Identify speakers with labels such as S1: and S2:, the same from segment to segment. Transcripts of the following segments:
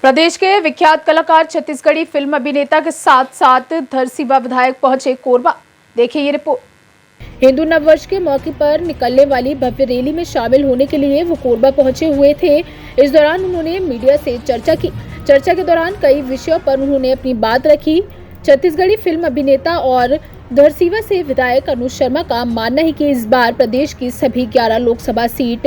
S1: प्रदेश के विख्यात कलाकार छत्तीसगढ़ी फिल्म अभिनेता के साथ साथ धरसीवा विधायक पहुंचे कोरबा। देखिए ये रिपोर्ट। हिंदू नववर्ष के मौके पर निकलने वाली भव्य रैली में शामिल होने के लिए वो कोरबा पहुंचे हुए थे। इस दौरान उन्होंने मीडिया से चर्चा की। चर्चा के दौरान कई विषयों पर उन्होंने अपनी बात रखी। छत्तीसगढ़ी फिल्म अभिनेता और धरसीवा से विधायक अनुज शर्मा का मानना है कि इस बार प्रदेश की सभी 11 लोकसभा सीट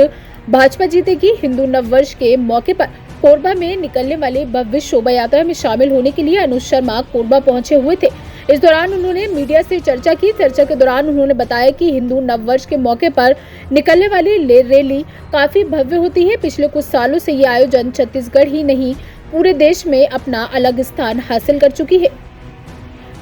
S1: भाजपा जीतेगी। हिंदू नववर्ष के मौके पर कोरबा में निकलने वाले भव्य शोभा यात्रा में शामिल होने के लिए अनुज शर्मा कोरबा पहुंचे हुए थे। इस दौरान उन्होंने मीडिया से चर्चा की। चर्चा के दौरान उन्होंने बताया कि हिंदू नववर्ष के मौके पर निकलने वाली रैली काफी भव्य होती है। पिछले कुछ सालों से ये आयोजन छत्तीसगढ़ ही नहीं पूरे देश में अपना अलग स्थान हासिल कर चुकी है।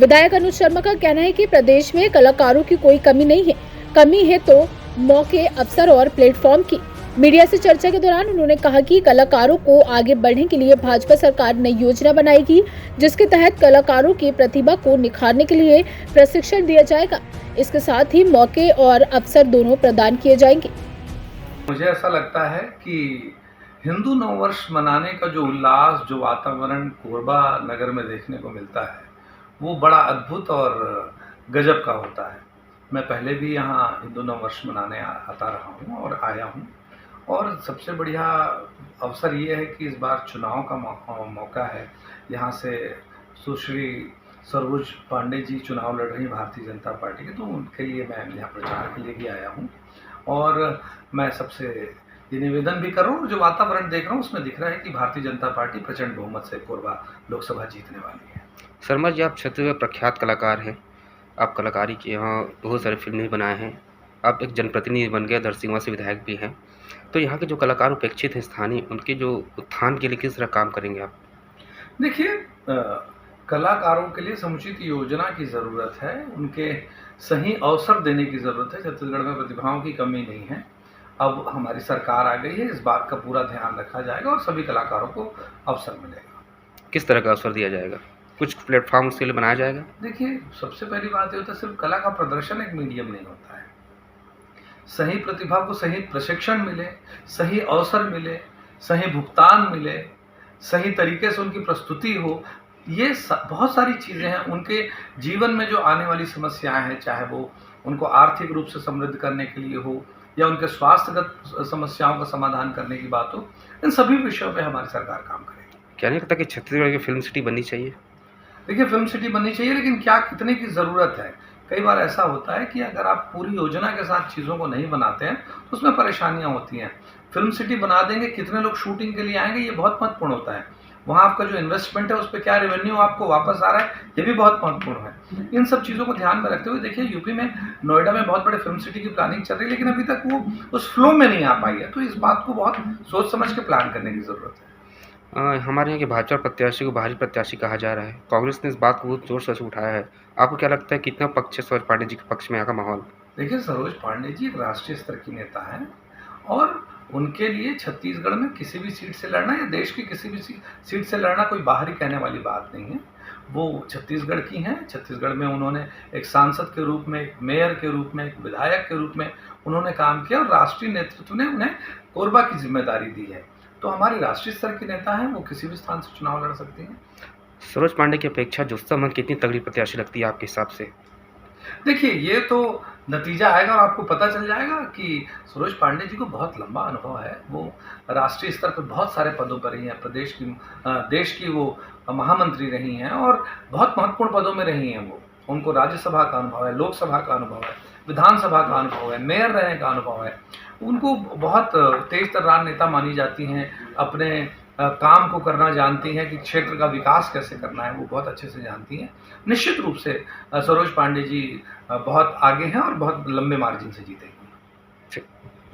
S1: विधायक अनुज शर्मा का कहना है कि प्रदेश में कलाकारों की कोई कमी नहीं है, कमी है तो मौके, अवसर और प्लेटफॉर्म की। मीडिया से चर्चा के दौरान उन्होंने कहा कि कलाकारों को आगे बढ़ने के लिए भाजपा सरकार नई योजना बनाएगी, जिसके तहत कलाकारों की प्रतिभा को निखारने के लिए प्रशिक्षण दिया जाएगा। इसके साथ ही मौके और अवसर दोनों प्रदान किए जाएंगे।
S2: मुझे ऐसा लगता है कि हिंदू नववर्ष मनाने का जो उल्लास, जो वातावरण कोरबा नगर में देखने को मिलता है, वो बड़ा अद्भुत और गजब का होता है। मैं पहले भी यहाँ हिंदू नववर्ष मनाने आता रहा हूँ और आया हूँ, और सबसे बढ़िया अवसर ये है कि इस बार चुनाव का मौका है। यहाँ से सुश्री सरोज पांडे जी चुनाव लड़ रही भारतीय जनता पार्टी के, तो उनके लिए मैं यहाँ प्रचार के लिए भी आया हूँ। और मैं सबसे ये निवेदन भी कर रहा हूँ, जो वातावरण देख रहा हूँ उसमें दिख रहा है कि भारतीय जनता पार्टी प्रचंड बहुमत से कोरबा लोकसभा जीतने वाली है।
S3: शर्मा जी, आप छत्तीसगढ़ प्रख्यात कलाकार हैं। आप कलाकारी के यहाँ बहुत सारे फिल्में बनाए हैं। आप एक जनप्रतिनिधि बन गए, धरसीवा से विधायक भी हैं। तो यहाँ के जो कलाकार उपेक्षित हैं स्थानीय, उनके जो उत्थान के लिए किस तरह काम करेंगे आप?
S2: देखिए, कलाकारों के लिए समुचित योजना की ज़रूरत है, उनके सही अवसर देने की ज़रूरत है। छत्तीसगढ़ में प्रतिभाओं की कमी नहीं है। अब हमारी सरकार आ गई है, इस बात का पूरा ध्यान रखा जाएगा और सभी कलाकारों को अवसर मिलेगा।
S3: किस तरह का अवसर दिया जाएगा? कुछ प्लेटफॉर्म उसके लिए बनाया जाएगा?
S2: देखिए, सबसे पहली बात ये होता है, सिर्फ कला का प्रदर्शन एक मीडियम नहीं होता है। सही प्रतिभा को सही प्रशिक्षण मिले, सही अवसर मिले, सही भुगतान मिले, सही तरीके से उनकी प्रस्तुति हो, ये बहुत सारी चीज़ें हैं। उनके जीवन में जो आने वाली समस्याएं हैं, चाहे वो उनको आर्थिक रूप से समृद्ध करने के लिए हो या उनके स्वास्थ्यगत समस्याओं का समाधान करने की बात हो, इन सभी विषयों पे हमारी सरकार काम करेगी।
S3: क्या नहीं लगता कि छत्तीसगढ़ की फिल्म सिटी बननी चाहिए?
S2: देखिए, फिल्म सिटी बननी चाहिए, लेकिन क्या कितने की ज़रूरत है? कई बार ऐसा होता है कि अगर आप पूरी योजना के साथ चीज़ों को नहीं बनाते हैं तो उसमें परेशानियां होती हैं। फिल्म सिटी बना देंगे, कितने लोग शूटिंग के लिए आएंगे, ये बहुत महत्वपूर्ण होता है। वहाँ आपका जो इन्वेस्टमेंट है उस पर क्या रेवेन्यू आपको वापस आ रहा है, ये भी बहुत महत्वपूर्ण है। इन सब चीज़ों को ध्यान में रखते हुए देखिए, यूपी में नोएडा में बहुत बड़े फिल्म सिटी की प्लानिंग चल रही है, लेकिन अभी तक वो उस फ्लो में नहीं आ पाई है। तो इस बात को बहुत सोच समझ के प्लान करने की ज़रूरत है।
S3: हमारे यहाँ के भाजपा प्रत्याशी को बाहरी प्रत्याशी कहा जा रहा है। कांग्रेस ने इस बात को बहुत जोर शोर से उठाया है। आपको क्या लगता है कितना पक्ष है सरोज पांडे जी के पक्ष में यहाँ का माहौल?
S2: देखिए, सरोज पांडे जी एक राष्ट्रीय स्तर की नेता हैं और उनके लिए छत्तीसगढ़ में किसी भी सीट से लड़ना या देश की किसी भी सीट से लड़ना कोई बाहरी कहने वाली बात नहीं है। वो छत्तीसगढ़ की हैं। छत्तीसगढ़ में उन्होंने एक सांसद के रूप में, एक मेयर के रूप में, एक विधायक के रूप में उन्होंने काम किया और राष्ट्रीय नेतृत्व ने उन्हें कोरबा की जिम्मेदारी दी है। तो हमारी राष्ट्रीय स्तर की नेता हैं, वो किसी भी स्थान से चुनाव लड़ सकती हैं।
S3: सरोज पांडे की अपेक्षा ज्योत्सना महंत कितनी तगड़ी प्रत्याशी लगती है आपके हिसाब से?
S2: देखिए, ये तो नतीजा आएगा और आपको पता चल जाएगा कि सरोज पांडे जी को बहुत लंबा अनुभव है। वो राष्ट्रीय स्तर पर बहुत सारे पदों पर रही हैं, देश की वो महामंत्री रही हैं और बहुत महत्वपूर्ण पदों में रही हैं। वो उनको राज्यसभा का अनुभव है, लोकसभा का अनुभव है, विधानसभा का अनुभव है, मेयर रहने का अनुभव है। उनको बहुत तेज तर्रार नेता मानी जाती हैं। अपने काम को करना जानती हैं कि क्षेत्र का विकास कैसे करना है, वो बहुत अच्छे से जानती हैं। निश्चित रूप से सरोज पांडे जी बहुत आगे हैं और बहुत लंबे मार्जिन से जीतेंगी।